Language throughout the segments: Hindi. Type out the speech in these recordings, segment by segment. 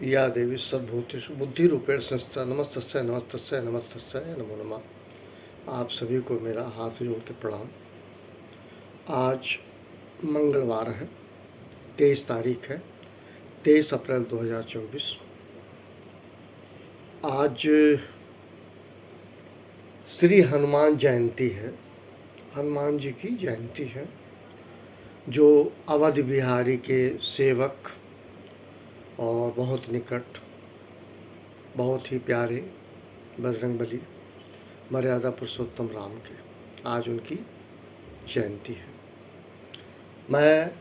या देवी सर्वभूतेषु बुद्धिरूपेण संस्थिता नमस्तस्यै नमस्तस्यै नमस्तस्यै नमो नमः। आप सभी को मेरा हाथ जोड़ के प्रणाम। आज मंगलवार है, 23 तारीख है, 23 अप्रैल 2024। आज श्री हनुमान जयंती है, हनुमान जी की जयंती है, जो अवध बिहारी के सेवक और बहुत निकट, बहुत ही प्यारे बजरंगबली मर्यादा पुरुषोत्तम राम के आज उनकी जयंती है। मैं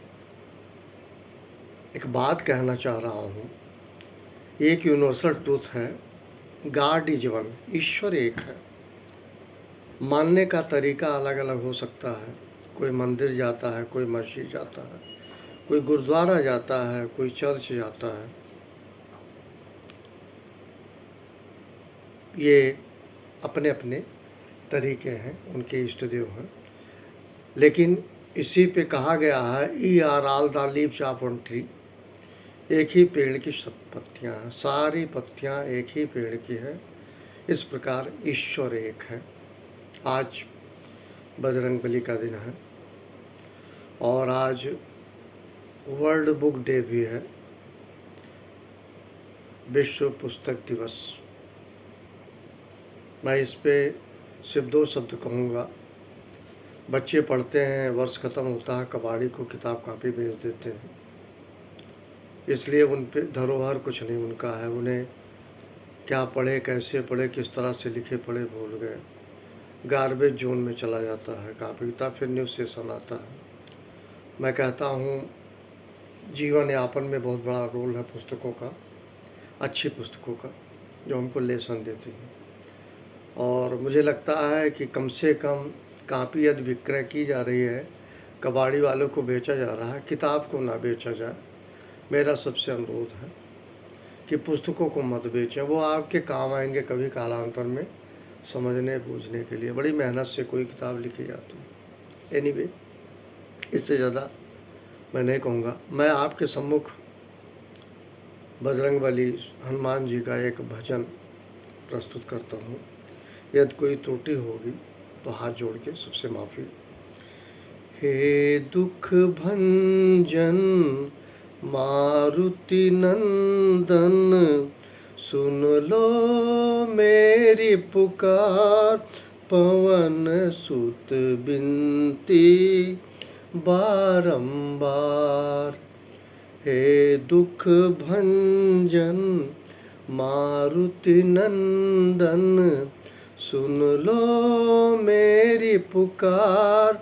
एक बात कहना चाह रहा हूँ, एक यूनिवर्सल ट्रूथ है, गॉड इज वन, ईश्वर एक है। मानने का तरीका अलग अलग हो सकता है, कोई मंदिर जाता है, कोई मस्जिद जाता है, कोई गुरुद्वारा जाता है, कोई चर्च जाता है। ये अपने अपने तरीके हैं, उनके इष्ट देव हैं। लेकिन इसी पे कहा गया है, E R all the leaves of one tree, एक ही पेड़ की सब पत्तियाँ हैं, सारी पत्तियाँ एक ही पेड़ की है। इस प्रकार ईश्वर एक है। आज बजरंगबली का दिन है और आज वर्ल्ड बुक डे भी है, विश्व पुस्तक दिवस। मैं इस पे सिर्फ 2 शब्द कहूँगा। बच्चे पढ़ते हैं, वर्ष ख़त्म होता है, कबाड़ी को किताब कापी भेज देते हैं, इसलिए उन पे धरोहर कुछ नहीं उनका है। उन्हें क्या पढ़े, कैसे पढ़े, किस तरह से लिखे पढ़े भूल गए, गार्बेज जोन में चला जाता है कापी किताब, फिर न्यू सेशन आता है। मैं कहता हूँ जीवन यापन में बहुत बड़ा रोल है पुस्तकों का, अच्छी पुस्तकों का, जो हमको लेसन देती हैं। और मुझे लगता है कि कम से कम कापी यदि विक्रय की जा रही है, कबाड़ी वालों को बेचा जा रहा है, किताब को ना बेचा जाए। मेरा सबसे अनुरोध है कि पुस्तकों को मत बेचें, वो आपके काम आएंगे कभी कालांतर में, समझने बूझने के लिए। बड़ी मेहनत से कोई किताब लिखी जाती है। एनीवे, इससे ज़्यादा मैं नहीं कहूँगा। मैं आपके सम्मुख बजरंगबली हनुमान जी का एक भजन प्रस्तुत करता हूँ। यदि कोई त्रुटि होगी तो हाथ जोड़ के सबसे माफ़ी। हे दुख भंजन मारुति नंदन, सुन लो मेरी पुकार, पवन सुत बिनती बारंबार। हे दुख भंजन मारुति नंदन, सुन लो मेरी पुकार,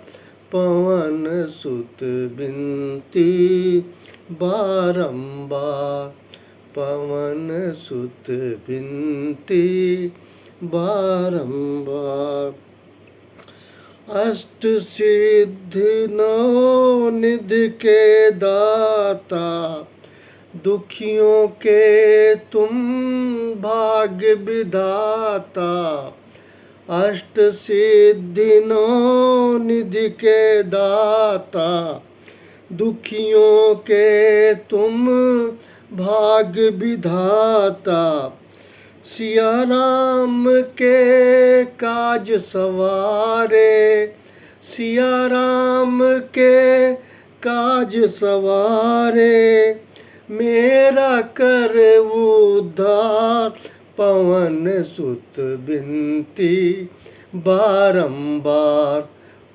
पवन सुत बिनती बारंबार, पवन सुत बिनती बारंबार। अष्ट सिद्धि नौ निधि के दाता, दुखियों के तुम भाग्य विधाता। अष्ट सिद्धि नौ निधि के दाता, दुखियों के तुम भाग्य विधाता। सिया राम के काज सवारे, सिया राम के काज सवारे, मेरा कर उद्धार, पवन सुत बिनती बारंबार,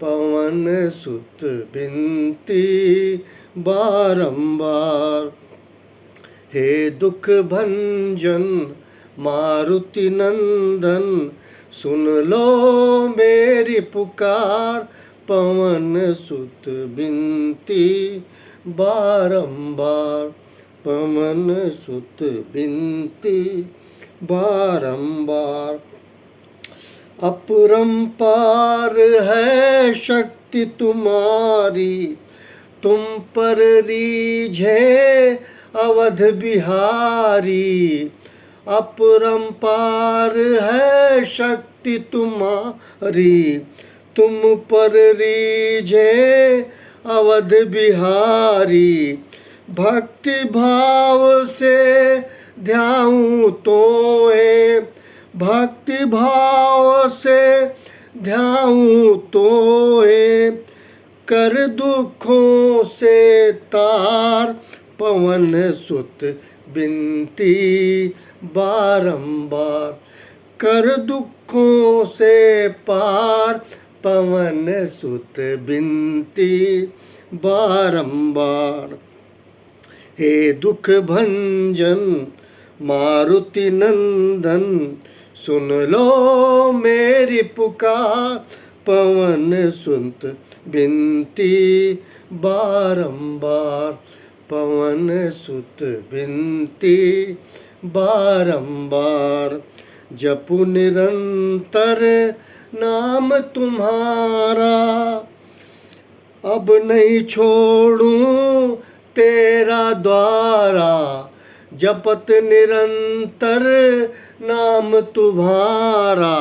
पवन सुत बिनती बारंबार। हे दुख भंजन मारुति नंदन, सुन लो मेरी पुकार, पवन सुत बिनती बारंबार, पवन सुत बिनती बारंबार। अपरंपार है शक्ति तुम्हारी, तुम पर रीझे अवध बिहारी। अपरंपार है शक्ति तुम्हारी, तुम पर रीझे अवध बिहारी। भक्ति भाव से ध्याऊं तोए, भक्ति भाव से ध्याऊं तोए, कर दुखों से तार, पवन सुत बिनती बारंबार, कर दुखों से पार, पवन सुत बिनती बारंबार। हे दुख भंजन मारुति नंदन, सुन लो मेरी पुकार, पवन सुत बिनती बारंबार, पवन सुत बिनती बारंबार। जपु निरंतर नाम तुम्हारा, अब नहीं छोड़ूं तेरा द्वारा, जपत निरंतर नाम तुम्हारा,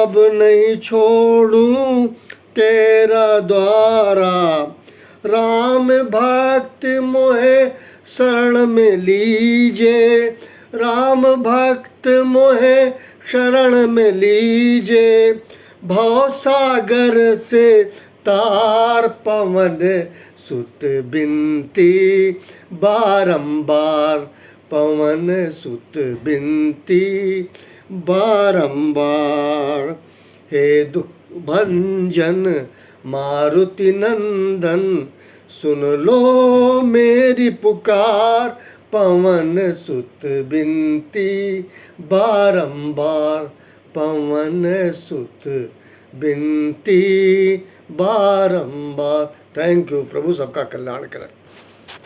अब नहीं छोड़ूं तेरा द्वारा। राम भक्त मोहे शरण में लीजे, राम भक्त मोहे शरण में लीजे, भव सागर से तार, पवन सुत बिनती बारंबार, पवन सुत बिनती बारंबार। हे दुख भंजन मारुति नंदन, सुन लो मेरी पुकार, पवन सुत बिनती बारंबार, पवन सुत बिनती बारंबार। Thank you. प्रभु सबका कल्याण करें।